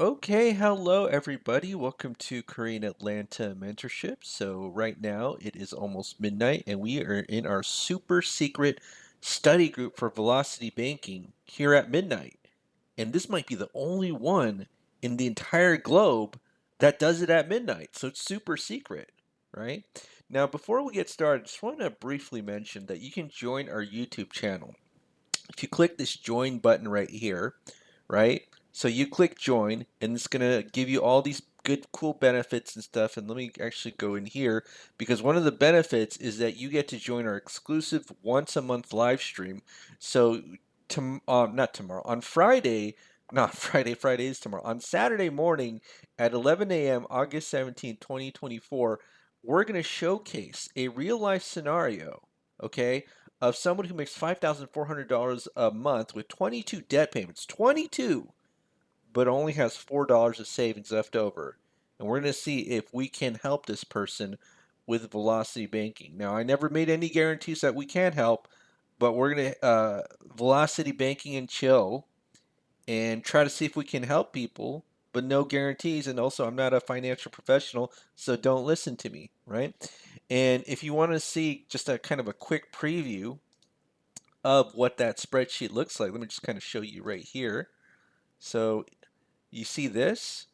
Okay, hello everybody. Welcome to Korean Atlanta Mentorship. So right now it is almost midnight and we are in our super secret study group for Velocity Banking here at midnight. And this might be the only one in the entire globe that does it at midnight. So it's super secret, right? Now, before we get started, I just want to briefly mention that you can join our YouTube channel. If you click this join button right here, right? So you click join and it's gonna give you all these good cool benefits and stuff. And let me actually go in here because one of the benefits is that you get to join our exclusive once a month live stream. So not tomorrow, on Friday, not Friday, Friday is tomorrow. On Saturday morning at 11 a.m. August 17th, 2024, we're going to showcase a real life scenario, okay, of someone who makes $5,400 a month with 22 debt payments, 22, but only has $4 of savings left over. And we're going to see if we can help this person with Velocity Banking. Now, I never made any guarantees that we can help, but we're going to Velocity Banking and chill and try to see if we can help people, but no guarantees. And also, I'm not a financial professional, so don't listen to me, right? And if you want to see just a kind of a quick preview of what that spreadsheet looks like, let me just kind of show you right here. So you see this?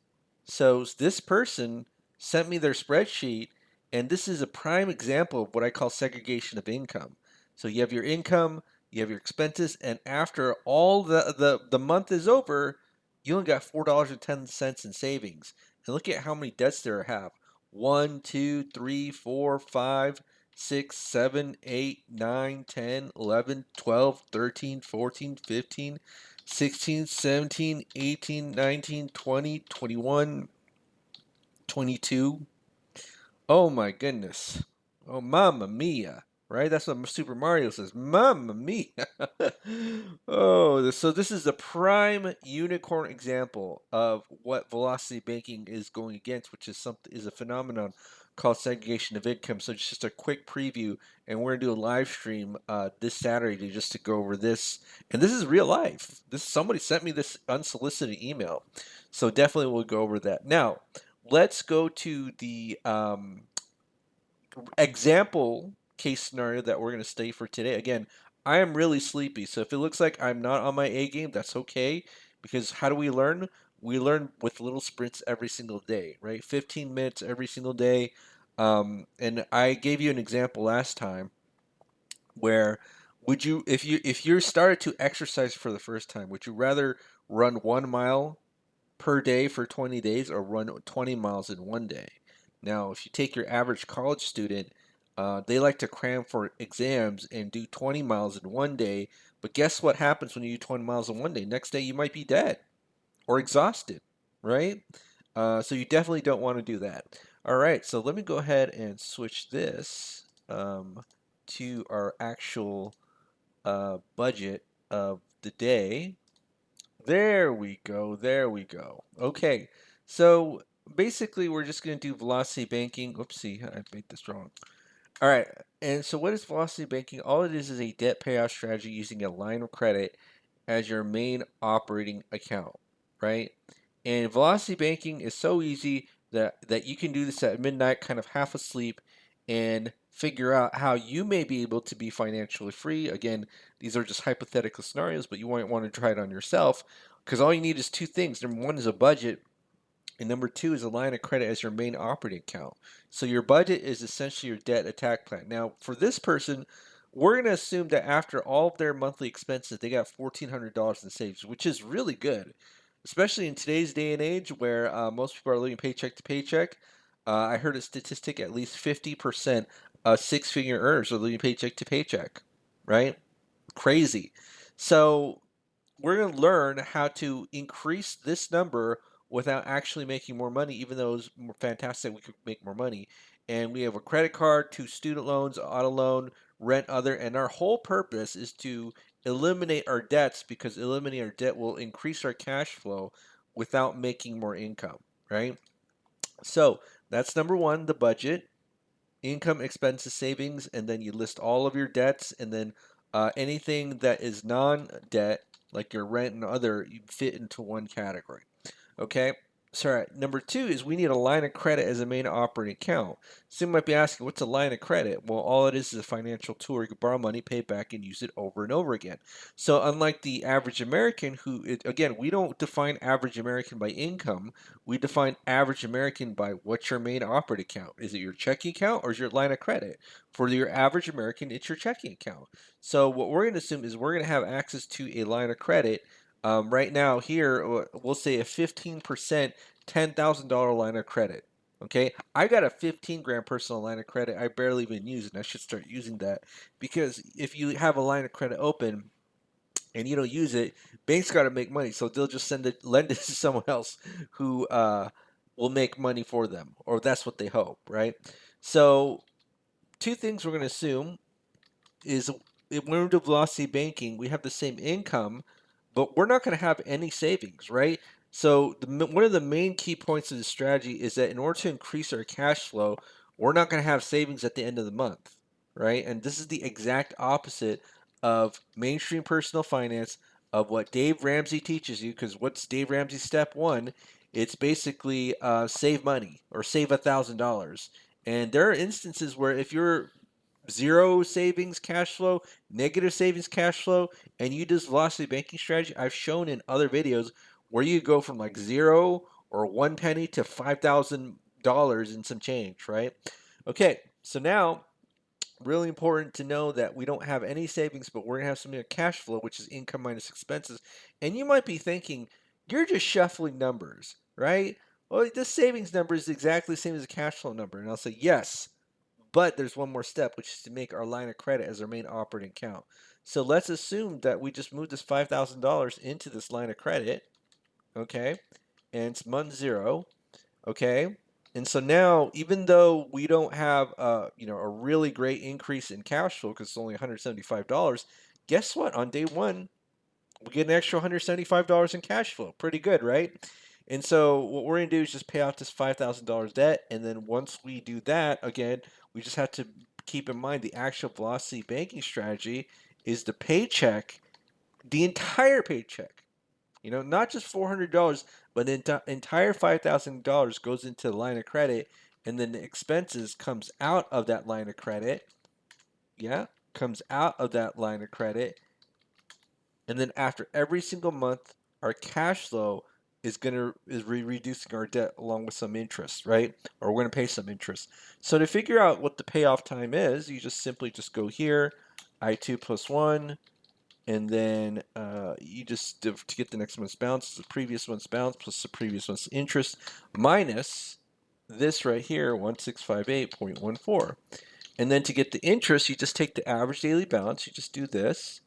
So this person sent me their spreadsheet, and this is a prime example of what I call segregation of income. So you have your income, you have your expenses, and after all the month is over, you only got $4.10 in savings. And look at how many debts there have. 1, 2, 3, 4, 5, 6, 7, 8, 9, 10, 11, 12, 13, 14, 15, 16, 17, 18, 19, 20, 21, 22. Oh my goodness. Oh, mamma mia. Right? That's what Super Mario says. Mamma mia. Oh, so this is a prime unicorn example of what velocity banking is going against, which is something is a phenomenon called segregation of income. So just a quick preview, and we're gonna do a live stream this Saturday just to go over this. And this is real life. This somebody sent me this unsolicited email, so definitely we'll go over that now. Let's go to the example case scenario that we're going to study for today. Again, I am really sleepy, so if it looks like I'm not on my A game, that's okay. Because how do we learn? We learn with little sprints every single day, right? 15 minutes every single day. And I gave you an example last time where if you started to exercise for the first time, would you rather run 1 mile per day for 20 days or run 20 miles in one day? Now, if you take your average college student, they like to cram for exams and do 20 miles in one day. But guess what happens when you do 20 miles in one day? Next day, you might be dead or exhausted, right? So you definitely don't want to do that. All right, so let me go ahead and switch this to our actual budget of the day. There we go. There we go. Okay. So basically, we're just going to do velocity banking. Oopsie, I made this wrong. All right. And so, what is velocity banking? All it is a debt payoff strategy using a line of credit as your main operating account, right? And velocity banking is so easy that you can do this at midnight, kind of half asleep, and figure out how you may be able to be financially free. Again, these are just hypothetical scenarios, but you might want to try it on yourself because all you need is two things. Number one is a budget, and number two is a line of credit as your main operating account. So your budget is essentially your debt attack plan. Now, for this person, we're going to assume that after all of their monthly expenses, they got $1,400 in savings, which is really good, especially in today's day and age where most people are living paycheck to paycheck. I heard a statistic at least 50% of six-figure earners are living paycheck to paycheck, right? Crazy. So we're going to learn how to increase this number without actually making more money, even though it's more fantastic we could make more money. And we have a credit card, two student loans, auto loan, rent, other, and our whole purpose is to eliminate our debts because eliminating our debt will increase our cash flow without making more income, right? So that's number one, the budget, income, expenses, savings, and then you list all of your debts, and then anything that is non-debt, like your rent and other, you fit into one category. Okay. Sorry. Number two is we need a line of credit as a main operating account. So you might be asking, what's a line of credit? Well, all it is a financial tool where you can borrow money, pay it back, and use it over and over again. So unlike the average American, again, we don't define average American by income. We define average American by what's your main operating account. Is it your checking account or is your line of credit? For your average American, it's your checking account. So what we're going to assume is we're going to have access to a line of credit right now here, we'll say a 15% $10,000 line of credit. Okay, I got a 15 grand personal line of credit. I barely even use it. And I should start using that because if you have a line of credit open and you don't use it, banks got to make money, so they'll just lend it to someone else who will make money for them, or that's what they hope, right? So two things we're going to assume is when we do velocity banking, we have the same income, but we're not going to have any savings, right? So one of the main key points of the strategy is that in order to increase our cash flow, we're not going to have savings at the end of the month, right? And this is the exact opposite of mainstream personal finance, of what Dave Ramsey teaches you. Because what's Dave Ramsey's step one? It's basically save money or save $1,000. And there are instances where if you're zero savings cash flow, negative savings cash flow, and you do this velocity banking strategy, I've shown in other videos where you go from like zero or 1 penny to $5,000 and some change, right? Okay, so now really important to know that we don't have any savings, but we're gonna have something like cash flow, which is income minus expenses. And you might be thinking, you're just shuffling numbers, right? Well, this savings number is exactly the same as a cash flow number. And I'll say, yes, but there's one more step, which is to make our line of credit as our main operating account. So let's assume that we just move this $5,000 into this line of credit, okay? And it's month zero, okay? And so now, even though we don't have, a really great increase in cash flow because it's only $175, guess what? On day one, we get an extra $175 in cash flow. Pretty good, right? And so what we're going to do is just pay off this $5,000 debt. And then once we do that, again, we just have to keep in mind the actual velocity banking strategy is the paycheck, the entire paycheck. Not just $400, but the entire $5,000 goes into the line of credit, and then the expenses comes out of that line of credit. Yeah, comes out of that line of credit, and then after every single month, our cash flow is reducing our debt along with some interest, right? Or we're gonna pay some interest. So to figure out what the payoff time is, you just simply just go here, I2 plus 1, and then you just to get the next month's balance, the previous month's balance plus the previous month's interest minus this right here, 1658.14. And then to get the interest, you just take the average daily balance, you just do this,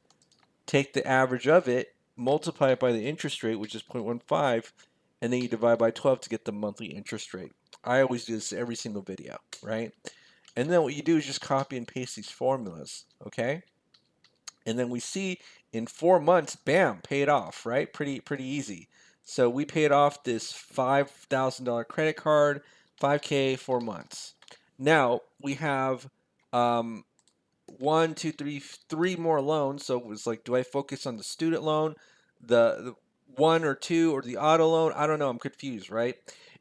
take the average of it, multiply it by the interest rate, which is 0.15, and then you divide by 12 to get the monthly interest rate. I always do this every single video, right? And then what you do is just copy and paste these formulas, okay? And then we see in 4 months, bam, paid off, right? Pretty easy. So we paid off this $5,000 credit card, 5K, 4 months. Now we have um, one, two, three more loans. So it was like, do I focus on the student loan, the one or two, or the auto loan? I don't know. I'm confused, right?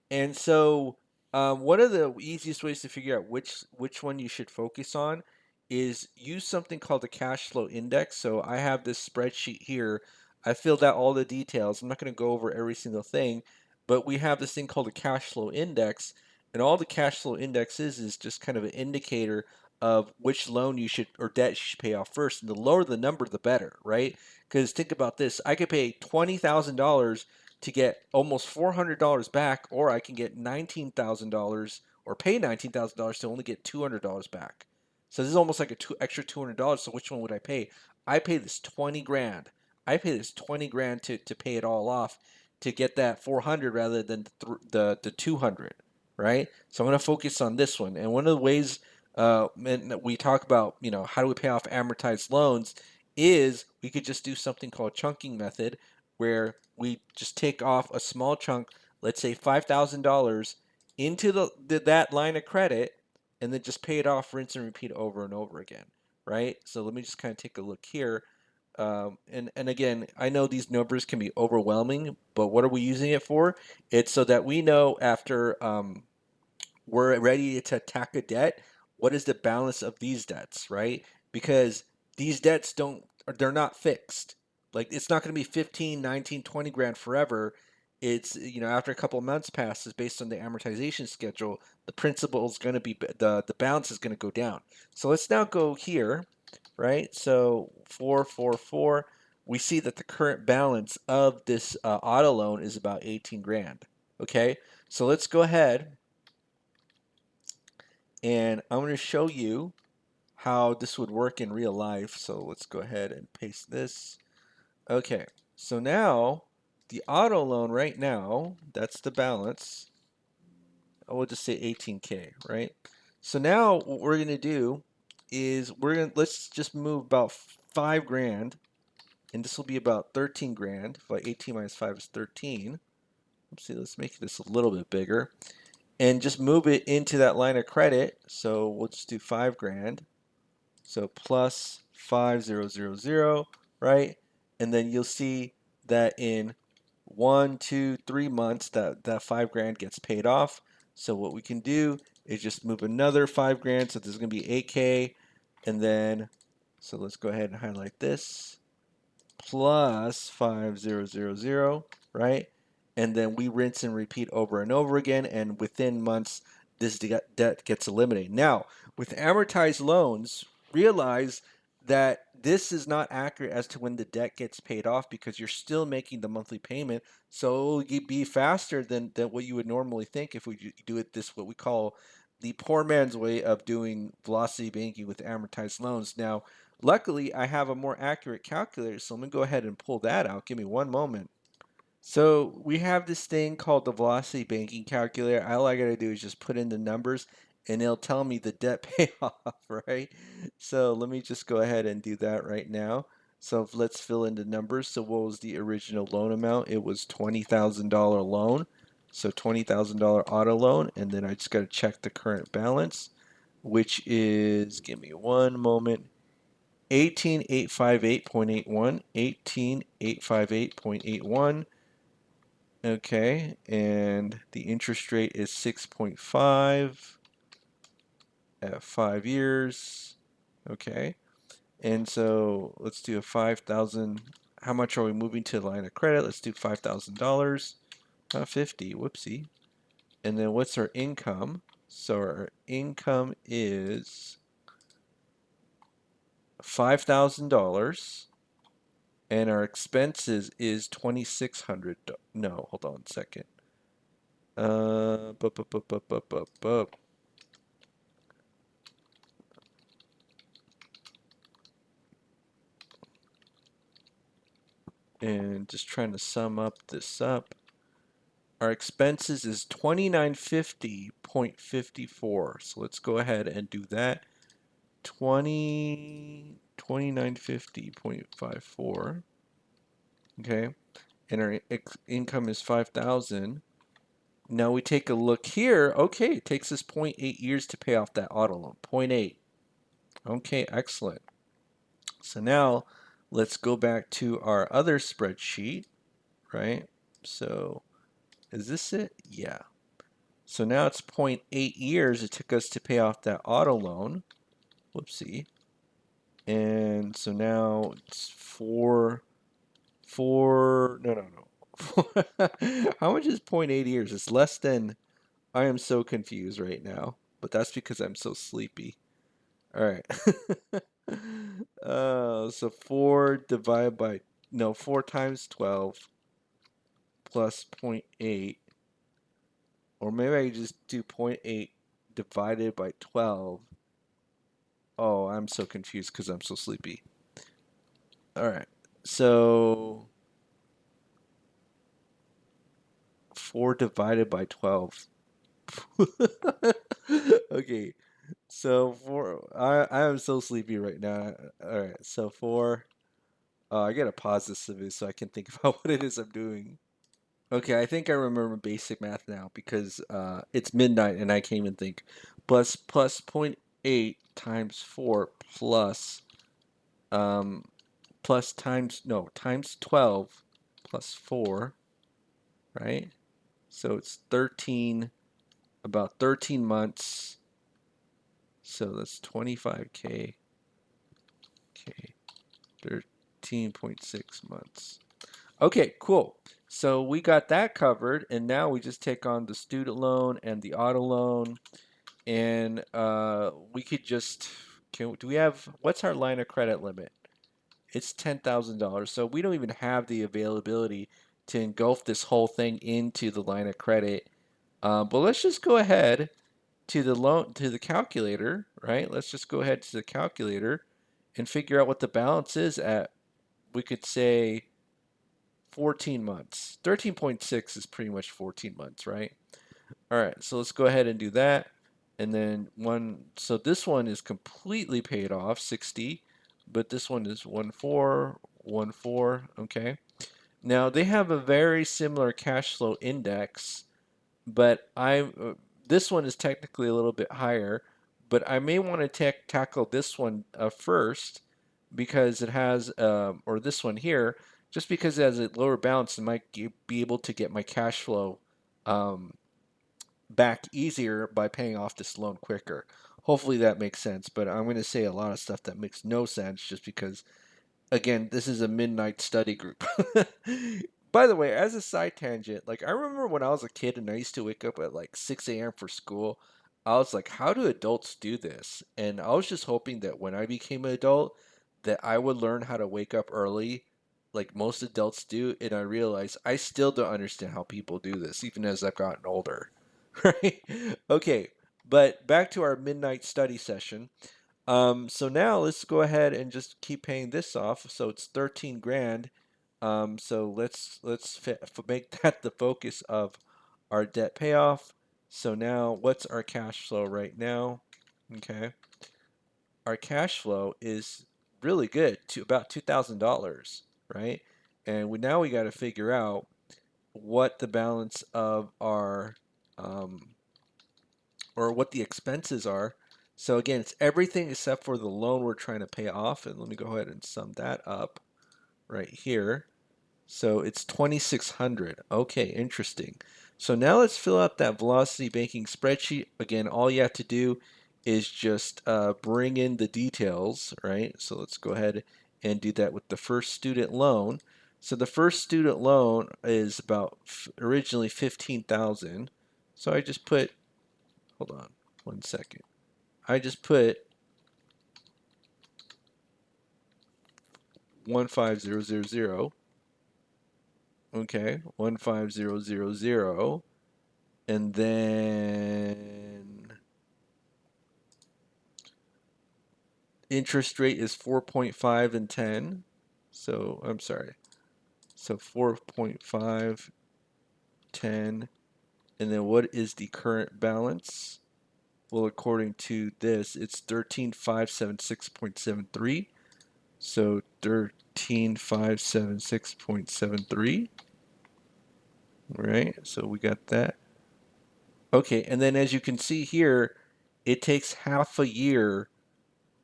And so one of the easiest ways to figure out which one you should focus on is use something called the cash flow index. So I have this spreadsheet here. I filled out all the details. I'm not going to go over every single thing, but we have this thing called a cash flow index. And all the cash flow index is just kind of an indicator of which loan you should or debt you should pay off first. And the lower the number, the better, right? Because think about this: I could pay $20,000 to get almost $400 back, or I can get $19,000 or pay $19,000 to only get $200 back. So this is almost like extra $200. So which one would I pay? I pay this 20 grand. I pay this 20 grand to pay it all off to get that 400 rather than the 200, right? So I'm going to focus on this one. And one of the ways and we talk about, how do we pay off amortized loans is we could just do something called chunking method where we just take off a small chunk, let's say $5,000 into that line of credit and then just pay it off, rinse and repeat over and over again, right? So let me just kind of take a look here. And again, I know these numbers can be overwhelming, but what are we using it for? It's so that we know after we're ready to attack a debt, what is the balance of these debts, right? Because these debts they're not fixed. Like it's not going to be 15, 19, 20 grand forever. It's, after a couple of months passes based on the amortization schedule, the principal is going to be, the balance is going to go down. So let's now go here, right? So 444, we see that the current balance of this auto loan is about 18 grand. Okay, so let's go ahead and I'm going to show you how this would work in real life. So let's go ahead and paste this. Okay, so now the auto loan right now, that's the balance. I will just say 18K, right? So now what we're going to do is let's just move about 5 grand, and this will be about 13 grand. If 18 minus 5 is 13. Let's see, let's make this a little bit bigger. And just move it into that line of credit. So we'll just do 5 grand. So plus 5000, right? And then you'll see that in 1, 2, 3 months that 5 grand gets paid off. So what we can do is just move another 5 grand. So there's going to be 8K. And then, so let's go ahead and highlight this. Plus 5000, right? And then we rinse and repeat over and over again. And within months, this debt gets eliminated. Now, with amortized loans, realize that this is not accurate as to when the debt gets paid off because you're still making the monthly payment. So it'll be faster than what you would normally think if we do it this, what we call the poor man's way of doing velocity banking with amortized loans. Now, luckily, I have a more accurate calculator, so let me go ahead and pull that out. Give me one moment. So we have this thing called the velocity banking calculator. All I gotta do is just put in the numbers and it'll tell me the debt payoff, right? So let me just go ahead and do that right now. So let's fill in the numbers. So what was the original loan amount? It was $20,000 loan. So $20,000 auto loan, and then I just gotta check the current balance, which is, give me one moment, 18858.81, 18858.81. Okay, and the interest rate is 6.5 at 5 years. Okay, and so let's do a 5,000. How much are we moving to the line of credit? Let's do $5,000. Not 50, whoopsie. And then what's our income? So our income is $5,000. And our expenses is 2,600. No, hold on a second. Bup, bup, bup, bup, bup, bup, bup. And just trying to sum up this up. Our expenses is 2950.54. So let's go ahead and do that. 2950.54. Okay. And our income is 5,000. Now we take a look here. Okay, it takes us 0.8 years to pay off that auto loan. 0.8. Okay, excellent. So now let's go back to our other spreadsheet, right? So is this it? Yeah. So now it's 0.8 years it took us to pay off that auto loan. Whoopsie. And so now it's no. How much is 0.8 years? It's less than, I am so confused right now, but that's because I'm so sleepy. All right. So 4 divided by, no, 4 times 12 plus 0.8, or maybe I just do 0.8 divided by 12. Oh, I'm so confused because I'm so sleepy. All right. So 4 divided by 12. Okay. So 4, I am so sleepy right now. All right. So 4, I gotta pause this a bit so I can think about what it is I'm doing. Okay, I think I remember basic math now because it's midnight and I can't even think. Plus 0.8 times 4 plus um plus times, no, times 12 plus 4, right? So it's 13, about 13 months. So that's 25K, K, 13.6 months. Okay, cool. So we got that covered, and now we just take on the student loan and the auto loan, and we could just, do we have, what's our line of credit limit? It's $10,000. So we don't even have the availability to engulf this whole thing into the line of credit. But let's just go ahead to the loan to the calculator, right? Let's just go ahead to the calculator and figure out what the balance is at. We could say 14 months. 13.6 is pretty much 14 months, right? All right, so let's go ahead and do that. And then so this one is completely paid off, 60, but this one is 1414, okay? Now they have a very similar cash flow index, but this one is technically a little bit higher, but I may want to tackle this one first because it has, or this one here, just because it has a lower balance, I might be able to get my cash flow um, back easier by paying off this loan quicker. Hopefully that makes sense, but I'm going to say a lot of stuff that makes no sense just because, again, this is a midnight study group. By the way, as a side tangent, like I remember when I was a kid and I used to wake up at like 6 a.m. for school, I was like, how do adults do this? And I was just hoping that when I became an adult, that I would learn how to wake up early, like most adults do. And I realized I still don't understand how people do this, even as I've gotten older. Right? Okay, but back to our midnight study session. So now let's go ahead and just keep paying this off. So it's 13 grand. So make that the focus of our debt payoff. So now what's our cash flow right now? Okay. Our cash flow is really good to about $2,000, right? And now we got to figure out what the balance of our or what the expenses are. So again, it's everything except for the loan we're trying to pay off. And let me go ahead and sum that up right here. So it's 2,600. Okay, interesting. So now let's fill out that velocity banking spreadsheet. Again, all you have to do is just bring in the details, right? So let's go ahead and do that with the first student loan. So the first student loan is about originally 15,000. So I just put, hold on one second. I just put 15000. Okay, 15000. And then interest rate is 4.5 and 10. So I'm sorry. So 4.5, 10. And then what is the current balance? Well, according to this, it's 13576.73. So 13576.73. Right? So we got that. Okay, and then as you can see here, it takes half a year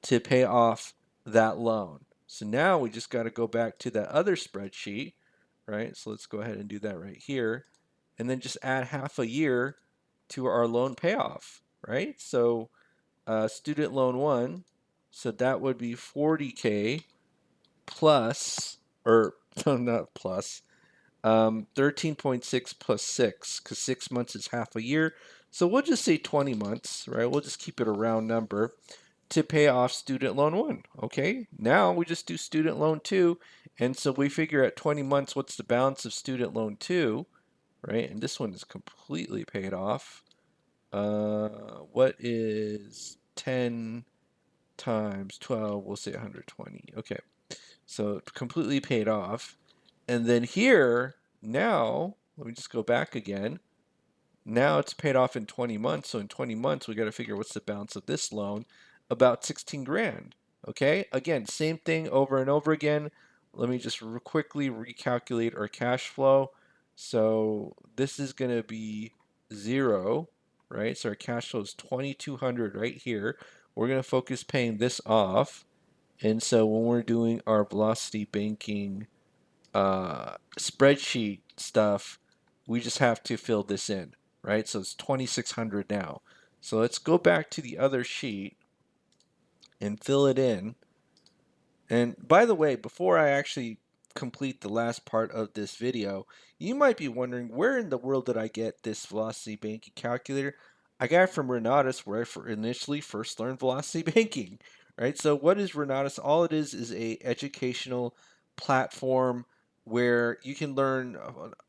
to pay off that loan. So now we just got to go back to that other spreadsheet, right? So let's go ahead and do that right here. And then just add half a year to our loan payoff, right? So student loan one, so that would be 40K plus, or no, not plus, 13.6 plus 6, because 6 months is half a year. So we'll just say 20 months, right? We'll just keep it a round number to pay off student loan one. Okay, now we just do student loan two. And so we figure at 20 months, what's the balance of student loan two, right? And this one is completely paid off. What is 10 times 12? We'll say 120. Okay, so completely paid off. And then here, now, let me just go back again. Now it's paid off in 20 months. So in 20 months, we got to figure what's the balance of this loan, about 16 grand. Okay, again, same thing over and over again. Let me just quickly recalculate our cash flow. So this is going to be 0, right? So our cash flow is 2,200 right here. We're going to focus paying this off. And so when we're doing our velocity banking spreadsheet stuff, we just have to fill this in, right? So it's 2,600 now. So let's go back to the other sheet and fill it in. And by the way, before I actually complete the last part of this video, you might be wondering, where in the world did I get this velocity banking calculator? I got it from Renatus, where I initially first learned velocity banking, right? So what is Renatus? All it is a educational platform where you can learn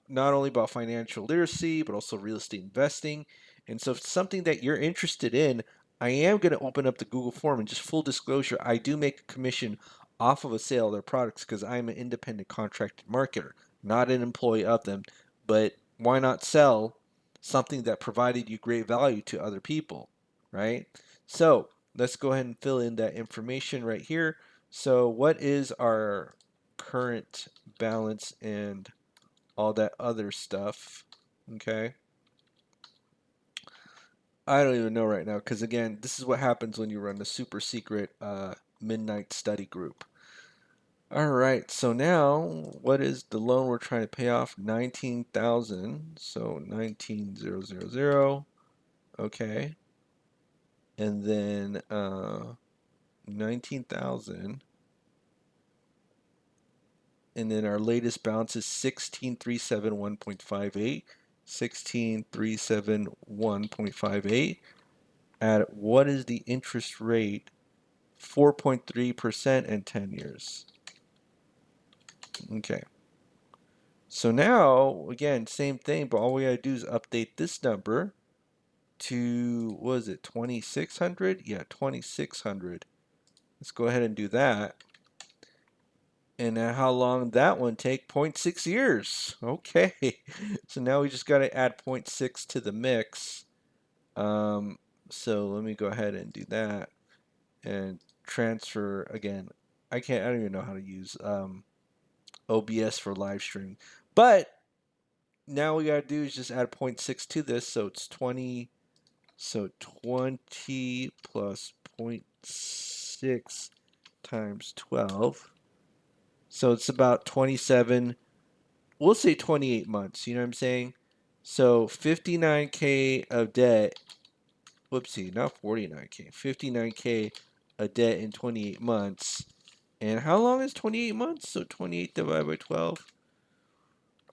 not only about financial literacy, but also real estate investing. And so if it's something that you're interested in, I am going to open up the Google form, and just full disclosure, I do make a commission off of a sale of their products because I'm an independent contracted marketer, not an employee of them. But why not sell something that provided you great value to other people, right? So let's go ahead and fill in that information right here. So what is our current balance and all that other stuff? Okay. I don't even know right now because, again, this is what happens when you run the super secret midnight study group. All right, so now what is the loan we're trying to pay off? 19,000. So 19,000. Okay. And then 19,000. And then our latest balance is 16,371.58. 16,371.58. At what is the interest rate? 4.3% in 10 years. Okay. So now, again, same thing, but all we gotta do is update this number to, what is it, 2,600? Yeah, 2,600. Let's go ahead and do that. And now how long that one take? 0.6 years. Okay. So now we just gotta add 0.6 to the mix. So let me go ahead and do that and transfer again. I don't even know how to use OBS for live stream, but now we gotta do is just add 0.6 to this, so it's 20. So 20 plus 0.6 times 12. So it's about 27. We'll say 28 months. You know what I'm saying? So 59K of debt. Whoopsie, not 49K. 59K of debt in 28 months. And how long is 28 months? So 28 divided by 12.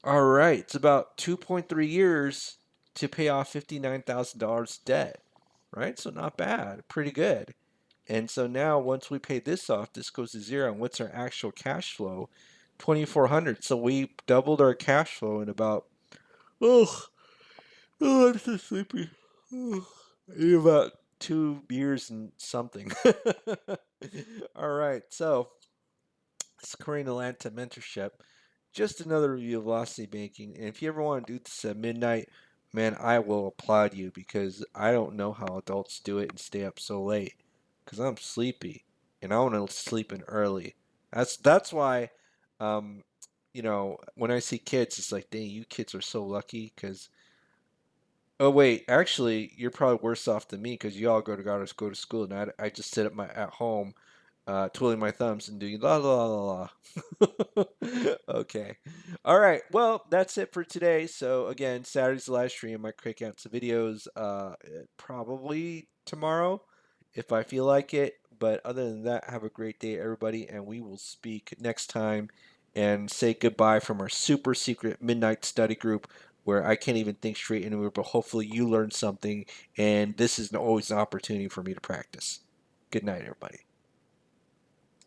All right, it's about 2.3 years to pay off $59,000 debt, right? So not bad, pretty good. And so now once we pay this off, this goes to zero. And what's our actual cash flow? 2,400. So we doubled our cash flow in about, oh, I'm so sleepy. Oh, in about 2 years and something. All right, so it's Corinne Atlanta Mentorship. Just another review of Velocity Banking. And if you ever want to do this at midnight, man, I will applaud you because I don't know how adults do it and stay up so late. Because I'm sleepy and I want to sleep in early. That's why, um, when I see kids, it's like, dang, you kids are so lucky. Because oh wait, actually, you're probably worse off than me because you all go to school, and I just sit at home twiddling my thumbs and doing la la la la. Okay. All right. Well, that's it for today. So again, Saturday's live stream. I might crank out some videos probably tomorrow if I feel like it. But other than that, have a great day, everybody, and we will speak next time and say goodbye from our super secret midnight study group where I can't even think straight anymore, but hopefully you learned something, and this is always an opportunity for me to practice. Good night, everybody.